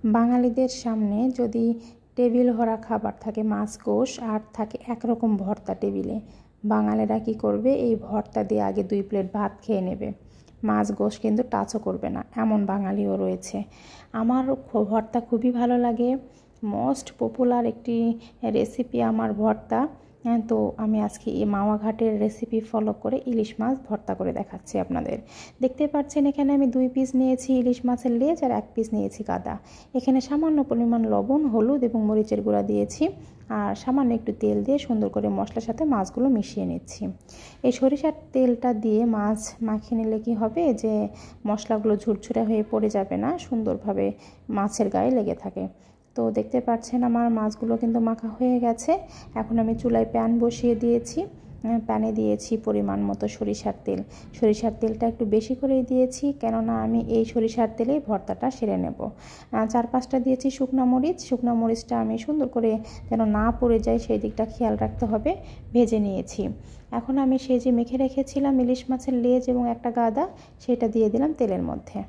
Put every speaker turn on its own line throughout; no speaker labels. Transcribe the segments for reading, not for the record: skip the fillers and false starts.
বাঙালিদের সামনে যদি টেবিল ভরা খাবার থাকে, মাছ গোশ আর থাকে একরকম ভর্তা টেবিলে, বাঙালিরা কী করবে? এই ভর্তা দিয়ে আগে 2 প্লেট ভাত খেয়ে নেবে, মাছ গোশ কিন্তু টাচও করবে না, এমন বাঙালিও রয়েছে। আমার ভর্তা খুবই ভালো লাগে, মোস্ট পপুলার একটি রেসিপি আমার ভর্তা। তো আমি আজকে এই মাওয়া ঘাটের রেসিপি ফলো করে ইলিশ মাছ ভর্তা করে দেখাচ্ছি আপনাদের। দেখতে পাচ্ছেন এখানে আমি 2 পিস নিয়েছি ইলিশ মাছের লেজ আর 1 পিস নিয়েছি কাদা। এখানে সামান্য পরিমাণ লবণ, হলুদ এবং মরিচের গুঁড়া দিয়েছি আর সামান্য একটু তেল দিয়ে সুন্দর করে মশলার সাথে মাছগুলো মিশিয়ে নিচ্ছি। এই সরিষার তেলটা দিয়ে মাছ মাখিয়ে নিলে কি হবে যে মশলাগুলো ঝুরঝুরে হয়ে পড়ে যাবে না, সুন্দরভাবে মাছের গায়ে লেগে থাকে। তো দেখতে পাচ্ছেন আমার মাছগুলো কিন্তু মাখা হয়ে গেছে। এখন আমি চুলায় প্যান বসিয়ে দিয়েছি, প্যানে দিয়েছি পরিমাণ মতো সরিষার তেল। সরিষার তেলটা একটু বেশি করেই দিয়েছি, কেননা আমি এই সরিষার তেলেই ভর্তাটা সেরে নেব। 4-5টা দিয়েছি শুকনো মরিচ। শুকনো মরিচটা আমি সুন্দর করে যেন না পড়ে যায় সেই দিকটা খেয়াল রাখতে হবে, ভেজে নিয়েছি। এখন আমি সেই যে মেখে রেখেছিলাম ইলিশ মাছের লেজ এবং একটা গাদা, সেটা দিয়ে দিলাম তেলের মধ্যে।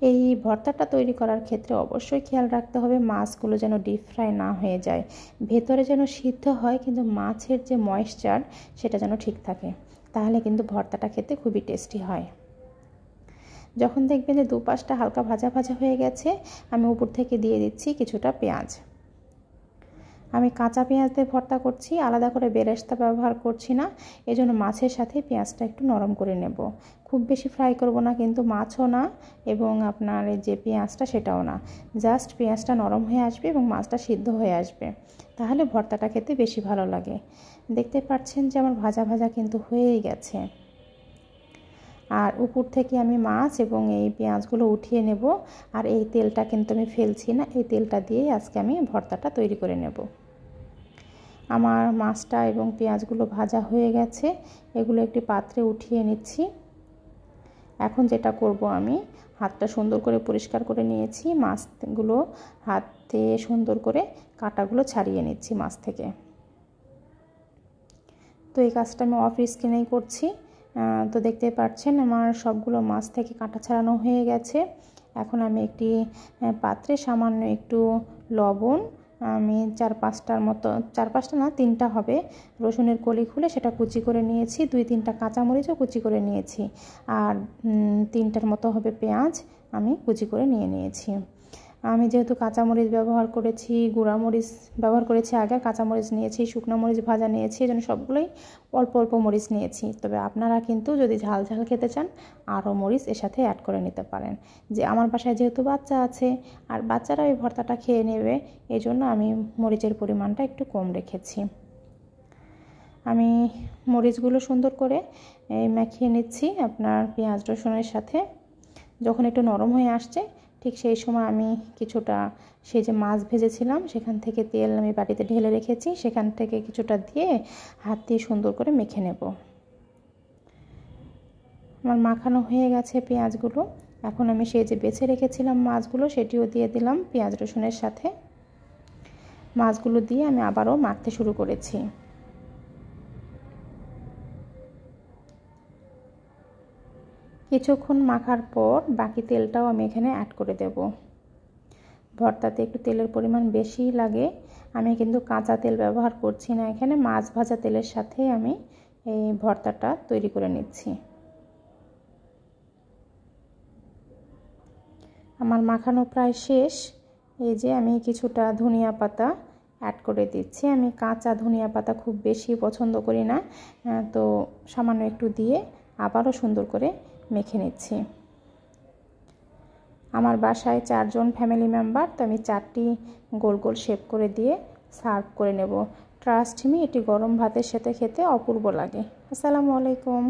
এই ভর্তাটা তৈরি করার ক্ষেত্রে অবশ্যই খেয়াল রাখতে হবে মাছগুলো যেন ডিপ ফ্রাই না হয়ে যায়, ভেতরে যেন সিদ্ধ হয় কিন্তু মাছের যে ময়েশ্চার সেটা যেন ঠিক থাকে, তাহলে কিন্তু ভর্তাটা খেতে খুবই টেস্টি হয়। যখন দেখবেন যে দুপাশটা হালকা ভাজা ভাজা হয়ে গেছে, আমি উপর থেকে দিয়ে দিচ্ছি কিছুটা পেঁয়াজ। আমি কাঁচা পেঁয়াজ দিয়ে ভর্তা করছি, আলাদা করে বেরেস্তা ব্যবহার করছি না, এজন্য মাছের সাথে পেঁয়াজটা একটু নরম করে নেব। খুব বেশি ফ্রাই করব না, কিন্তু মাছও না এবং আপনার যে পেঁয়াজটা সেটাও না, জাস্ট পেঁয়াজটা নরম হয়ে আসবে এবং মাছটা সিদ্ধ হয়ে আসবে, তাহলে ভর্তাটা খেতে বেশি ভালো লাগে। দেখতে পাচ্ছেন যে আমার ভাজা ভাজা কিন্তু হয়েই গেছে। আর উপর থেকে আমি মাছ এবং এই পেঁয়াজগুলো উঠিয়ে নেব। আর এই তেলটা কিন্তু আমি ফেলছি না, এই তেলটা দিয়েই আজকে আমি ভর্তাটা তৈরি করে নেব। আমার মাছটা এবং পেঁয়াজগুলো ভাজা হয়ে গেছে, এগুলো একটি পাত্রে উঠিয়ে নিচ্ছি। এখন যেটা করব, আমি হাতটা সুন্দর করে পরিষ্কার করে নিয়েছি, মাছগুলো হাত দিয়ে সুন্দর করে কাঁটাগুলো ছাড়িয়ে নিচ্ছি মাছ থেকে। তো এই কাজটা আমি অফ স্ক্রিনেই করছি। তো দেখতে পাচ্ছেন আমার সবগুলো মাছ থেকে কাঁটা ছাড়ানো হয়ে গেছে। এখন আমি একটি পাত্রে সামান্য একটু লবণ, আমি 4-5টার মতো, 4-5টা না 3টা হবে, রসুনের কলি খুলে সেটা কুচি করে নিয়েছি। 2-3টা কাঁচামরিচও কুচি করে নিয়েছি আর 3টার মতো হবে পেঁয়াজ আমি কুচি করে নিয়েছি। আমি যেহেতু কাঁচামরিচ ব্যবহার করেছি, গুঁড়ামরিচ ব্যবহার করেছি আগে, কাঁচামরিচ নিয়েছি, শুকনো মরিচ ভাজা নিয়েছি, এই জন্য সবগুলোই অল্প অল্প মরিচ নিয়েছি। তবে আপনারা কিন্তু যদি ঝাল ঝাল খেতে চান আরও মরিচ এর সাথে অ্যাড করে নিতে পারেন। যে আমার বাসায় যেহেতু বাচ্চা আছে আর বাচ্চারা এই ভর্তাটা খেয়ে নেবে, এই জন্য আমি মরিচের পরিমাণটা একটু কম রেখেছি। আমি মরিচগুলো সুন্দর করে মাখিয়ে নিচ্ছি আপনার পেঁয়াজ রসুনের সাথে। যখন একটু নরম হয়ে আসছে ঠিক সেই সময় আমি কিছুটা সেই যে মাছ ভেজেছিলাম সেখান থেকে তেল আমি বাটিতে ঢেলে রেখেছি, সেখান থেকে কিছুটা দিয়ে হাত দিয়ে সুন্দর করে মেখে নেব। আমার মাখানো হয়ে গেছে পেঁয়াজগুলো। এখন আমি সেই যে বেছে রেখেছিলাম মাছগুলো সেটিও দিয়ে দিলাম পেঁয়াজ রসুনের সাথে। মাছগুলো দিয়ে আমি আবারও মাখতে শুরু করেছি। কিছুক্ষণ মাখার পর বাকি তেলটাও আমি এখানে অ্যাড করে দেব। ভর্তাতে একটু তেলের পরিমাণ বেশি লাগে, আমি কিন্তু কাঁচা তেল ব্যবহার করছি না, এখানে মাছ ভাজা তেলের সাথে আমি এই ভর্তাটা তৈরি করে নিচ্ছি। আমার মাখানো প্রায় শেষ। এই যে আমি কিছুটা ধনিয়া পাতা অ্যাড করে দিচ্ছি। আমি কাঁচা ধনিয়া পাতা খুব বেশি পছন্দ করি না, তো সামান্য একটু দিয়ে আবারও সুন্দর করে মেখে নিচ্ছি। আমার বাসায় 4 জন ফ্যামিলি মেম্বার, তো আমি 4টি গোল গোল শেপ করে দিয়ে সার্ভ করে নেব। ট্রাস্ট মি, এটি গরম ভাতের সাথে খেতে অপূর্ব লাগে। আসসালামু আলাইকুম।